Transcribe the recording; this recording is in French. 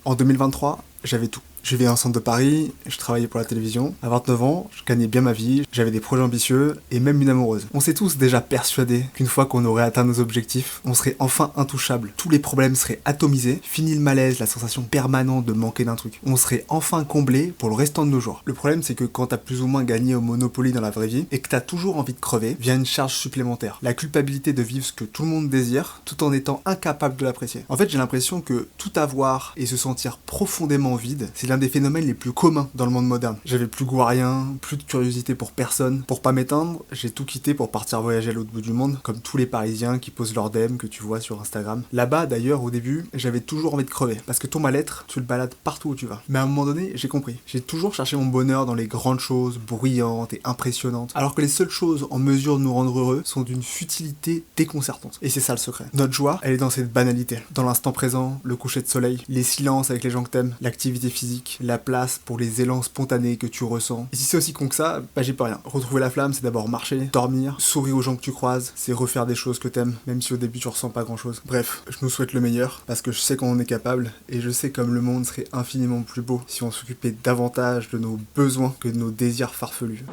En 2023, j'avais tout. Je vivais en centre de Paris, je travaillais pour la télévision. À 29 ans, je gagnais bien ma vie, j'avais des projets ambitieux et même une amoureuse. On s'est tous déjà persuadés qu'une fois qu'on aurait atteint nos objectifs, on serait enfin intouchable. Tous les problèmes seraient atomisés, fini le malaise, la sensation permanente de manquer d'un truc. On serait enfin comblé pour le restant de nos jours. Le problème, c'est que quand t'as plus ou moins gagné au Monopoly dans la vraie vie et que t'as toujours envie de crever, vient une charge supplémentaire. La culpabilité de vivre ce que tout le monde désire, tout en étant incapable de l'apprécier. En fait, j'ai l'impression que tout avoir et se sentir profondément vide, c'est l'un des phénomènes les plus communs dans le monde moderne. J'avais plus goût à rien, plus de curiosité pour personne. Pour pas m'éteindre, j'ai tout quitté pour partir voyager à l'autre bout du monde, comme tous les Parisiens qui posent leur DM que tu vois sur Instagram. Là-bas, d'ailleurs, au début, j'avais toujours envie de crever, parce que ton mal-être, tu le balades partout où tu vas. Mais à un moment donné, j'ai compris. J'ai toujours cherché mon bonheur dans les grandes choses, bruyantes et impressionnantes, alors que les seules choses en mesure de nous rendre heureux sont d'une futilité déconcertante. Et c'est ça le secret. Notre joie, elle est dans cette banalité, dans l'instant présent, le coucher de soleil, les silences avec les gens que t'aimes, l'activité physique, la place pour les élans spontanés que tu ressens. Et si c'est aussi con que ça, bah j'y peux rien. Retrouver la flamme, c'est d'abord marcher, dormir, sourire aux gens que tu croises, c'est refaire des choses que t'aimes, même si au début tu ressens pas grand chose. Bref, je nous souhaite le meilleur, parce que je sais qu'on en est capable, et je sais comme le monde serait infiniment plus beau si on s'occupait davantage de nos besoins que de nos désirs farfelus.